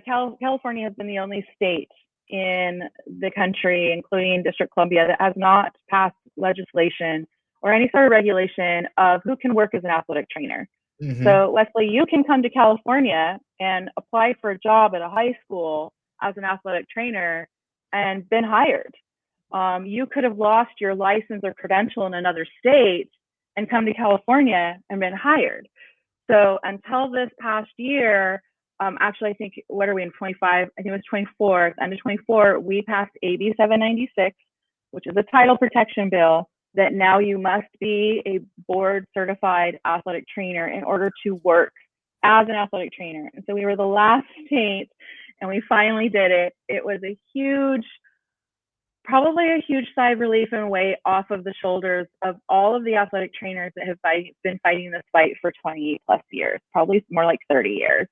California has been the only state in the country, including District of Columbia, that has not passed legislation or any sort of regulation of who can work as an athletic trainer. So, Leslie, you can come to California and apply for a job at a high school as an athletic trainer and been hired. You could have lost your license or credential in another state and come to California and been hired. So until this past year, actually, I think, what are we in 25? I think it was 24, end of 24, we passed AB 796, which is a title protection bill, that now you must be a board certified athletic trainer in order to work as an athletic trainer. And so we were the last state and we finally did it. It was probably a huge sigh of relief and weight off of the shoulders of all of the athletic trainers that have been fighting this fight for 20 plus years, probably more like 30 years.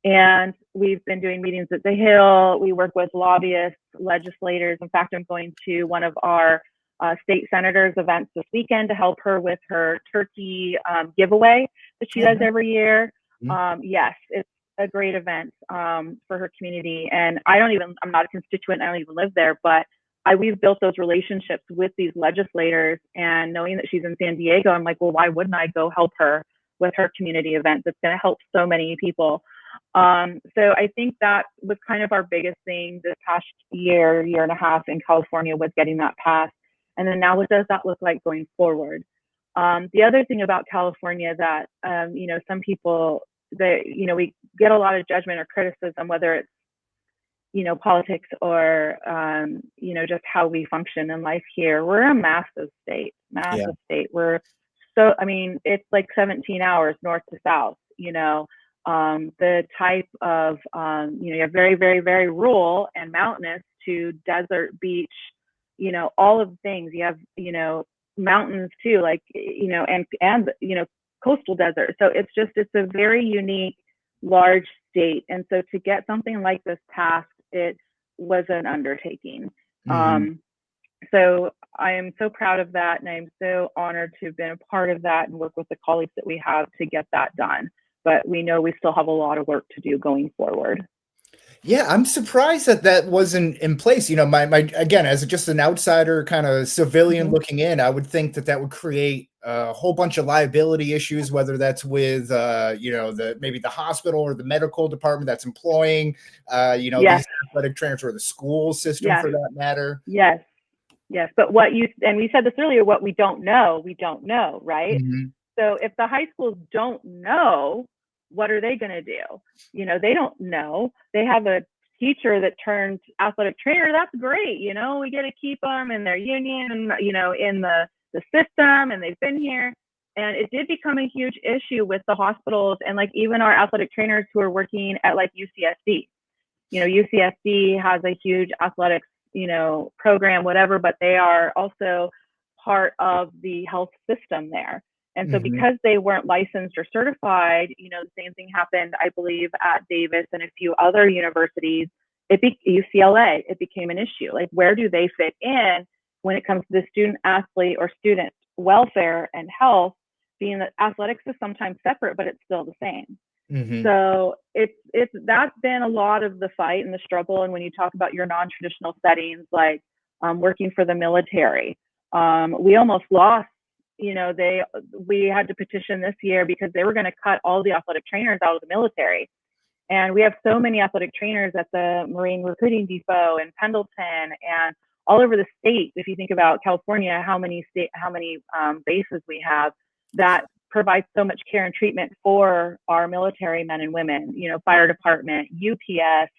And we've been doing meetings at the Hill. We work with lobbyists, legislators. In fact, I'm going to one of our state senators' events this weekend to help her with her turkey giveaway that she does every year. Yes, it's a great event for her community. And I'm not a constituent, I don't even live there, but we've built those relationships with these legislators, and knowing that she's in San Diego, I'm like, well, why wouldn't I go help her with her community event that's going to help so many people? So I think that was kind of our biggest thing this past year and a half in California, was getting that passed. And then now, what does that look like going forward? The other thing about California that, some people, we get a lot of judgment or criticism, whether it's, politics or, just how we function in life here. We're a massive state. We're it's like 17 hours north to south, the type of, you have very, very, very rural and mountainous to desert, beach, all of the things. You have, mountains too, like, and coastal desert. So it's a very unique, large state. And so to get something like this passed, it was an undertaking. So I am so proud of that, and I'm so honored to have been a part of that and work with the colleagues that we have to get that done. But we know we still have a lot of work to do going forward. Yeah, I'm surprised that wasn't in place. My again, as just an outsider, kind of civilian looking in, I would think that would create a whole bunch of liability issues, whether that's with maybe the hospital or the medical department that's employing these athletic trainers, or the school system for that matter. Yes. But we said this earlier, what we don't know, right? So if the high schools don't know, what are they going to do? They don't know. They have a teacher that turned athletic trainer. That's great. We get to keep them in their union and, in the system, and they've been here. And it did become a huge issue with the hospitals and like even our athletic trainers who are working at like UCSD. UCSD has a huge athletics, program, whatever, but they are also part of the health system there. And so because they weren't licensed or certified, the same thing happened, I believe, at Davis and a few other universities. UCLA, it became an issue. Like, where do they fit in when it comes to the student athlete or student welfare and health, being that athletics is sometimes separate, but it's still the same. So that's been a lot of the fight and the struggle. And when you talk about your non-traditional settings, like working for the military, we almost lost. We had to petition this year because they were going to cut all the athletic trainers out of the military. And we have so many athletic trainers at the Marine Recruiting Depot in Pendleton and all over the state. If you think about California, how many bases we have that provide so much care and treatment for our military men and women, fire department, UPS,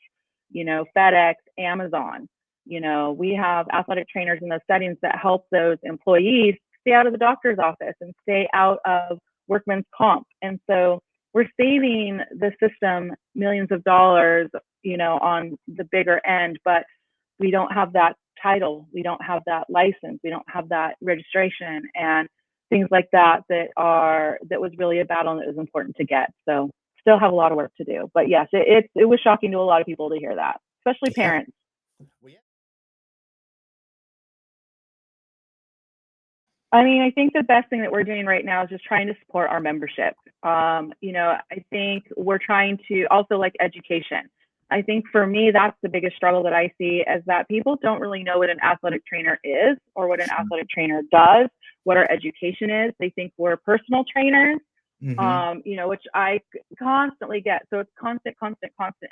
FedEx, Amazon. We have athletic trainers in those settings that help those employees stay out of the doctor's office and stay out of workman's comp. And so we're saving the system millions of dollars, on the bigger end, but we don't have that title. We don't have that license. We don't have that registration and things like that was really a battle and it was important to get. So still have a lot of work to do, but yes, it was shocking to a lot of people to hear that, especially parents. I think the best thing that we're doing right now is just trying to support our membership. I think we're trying to also, like, education. I think for me, that's the biggest struggle that I see, is that people don't really know what an athletic trainer is or what an athletic trainer does, what our education is. They think we're personal trainers, which I constantly get. So it's constant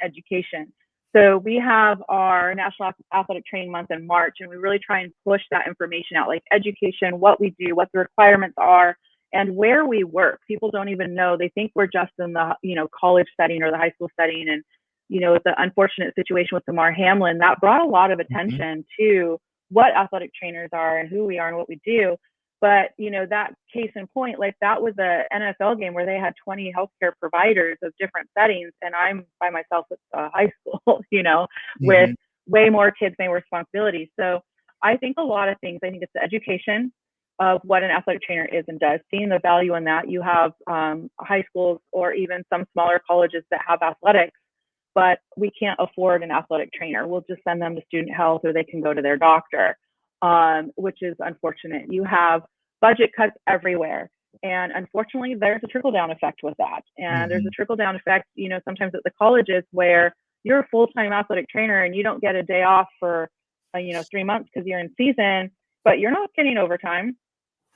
education. So we have our National Athletic Training Month in March, and we really try and push that information out, like education, what we do, what the requirements are, and where we work. People don't even know. They think we're just in the, college setting or the high school setting. And, the unfortunate situation with Damar Hamlin, that brought a lot of attention to what athletic trainers are and who we are and what we do. But, that case in point, like that was a NFL game where they had 20 healthcare providers of different settings. And I'm by myself at high school, with way more kids, way more responsibilities. So I think a lot of things, I think it's the education of what an athletic trainer is and does, seeing the value in that. You have high schools or even some smaller colleges that have athletics, but we can't afford an athletic trainer. We'll just send them to student health, or they can go to their doctor, which is unfortunate. You have budget cuts everywhere. And unfortunately, there's a trickle-down effect with that. And there's a trickle-down effect, sometimes at the colleges where you're a full-time athletic trainer and you don't get a day off for, 3 months because you're in season, but you're not getting overtime.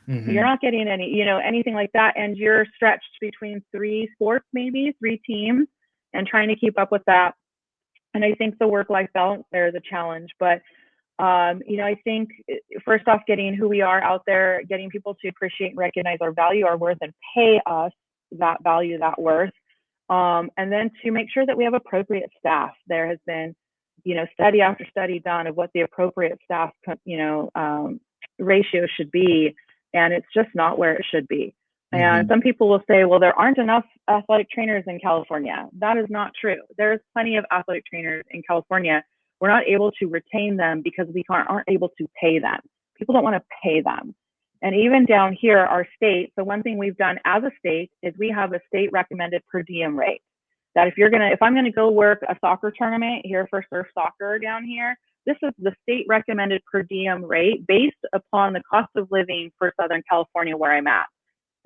You're not getting any, anything like that. And you're stretched between 3 sports, maybe 3 teams, and trying to keep up with that. And I think the work-life balance there is a challenge. But, I think first off, getting who we are out there, getting people to appreciate and recognize our value, our worth, and pay us that value, that worth. And then to make sure that we have appropriate staff. There has been, study after study done of what the appropriate staff, ratio should be. And it's just not where it should be. And some people will say, well, there aren't enough athletic trainers in California. That is not true. There's plenty of athletic trainers in California. We're not able to retain them because we aren't able to pay them. People don't want to pay them. And even down here, our state, so one thing we've done as a state is we have a state recommended per diem rate. That if I'm going to go work a soccer tournament here for surf soccer down here, this is the state recommended per diem rate based upon the cost of living for Southern California where I'm at.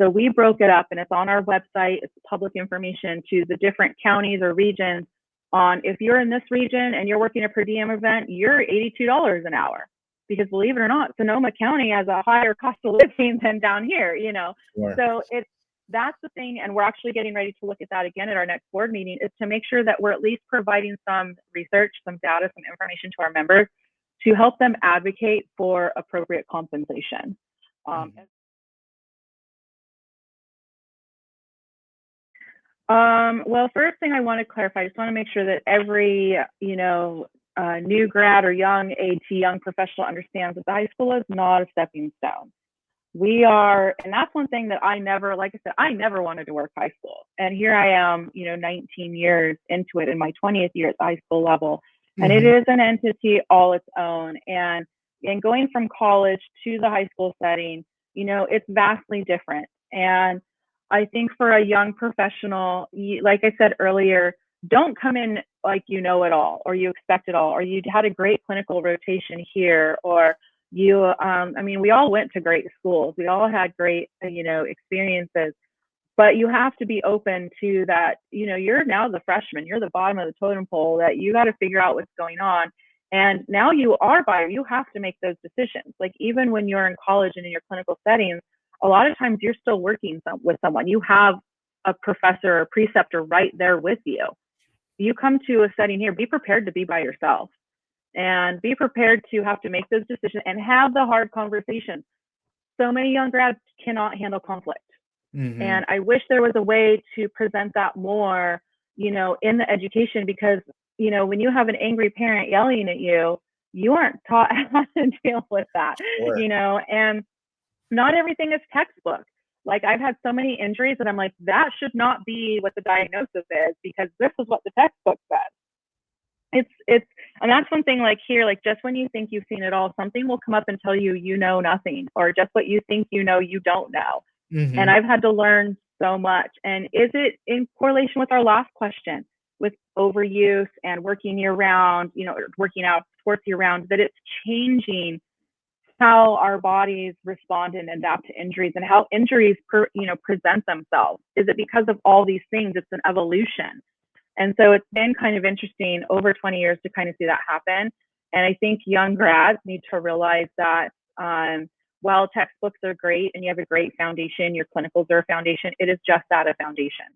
So we broke it up, and it's on our website. It's public information to the different counties or regions on if you're in this region and you're working a per diem event, you're $82 an hour. Because believe it or not, Sonoma County has a higher cost of living than down here, Sure. So that's the thing. And we're actually getting ready to look at that again at our next board meeting, is to make sure that we're at least providing some research, some data, some information to our members to help them advocate for appropriate compensation. Well, first thing I want to clarify, I just want to make sure that every, new grad or young AT, young professional understands that the high school is not a stepping stone. And that's one thing that I never wanted to work high school. And here I am, 19 years into it, in my 20th year at the high school level. And it is an entity all its own. And going from college to the high school setting, it's vastly different. And I think for a young professional, like I said earlier, don't come in like you know it all, or you expect it all, or you had a great clinical rotation here, or we all went to great schools. We all had great, experiences, but you have to be open to that. You're now the freshman, you're the bottom of the totem pole, that you got to figure out what's going on. And now you have to make those decisions. Like even when you're in college and in your clinical settings, a lot of times you're still working with someone. You have a professor or preceptor right there with you. You come to a setting here, be prepared to be by yourself and be prepared to have to make those decisions and have the hard conversations. So many young grads cannot handle conflict. And I wish there was a way to present that more, in the education, because, when you have an angry parent yelling at you, you aren't taught how to deal with that, Sure. And not everything is textbook. Like I've had so many injuries that I'm like, that should not be what the diagnosis is, because this is what the textbook says. And that's one thing, like here, like just when you think you've seen it all, something will come up and tell you, nothing, or just what you think, you don't know. And I've had to learn so much. And is it in correlation with our last question, with overuse and working year round, working out sports year round, that it's changing how our bodies respond and adapt to injuries, and how injuries present themselves? Is it because of all these things? It's an evolution. And so it's been kind of interesting over 20 years to kind of see that happen. And I think young grads need to realize that while textbooks are great and you have a great foundation, your clinicals are a foundation, it is just that, a foundation.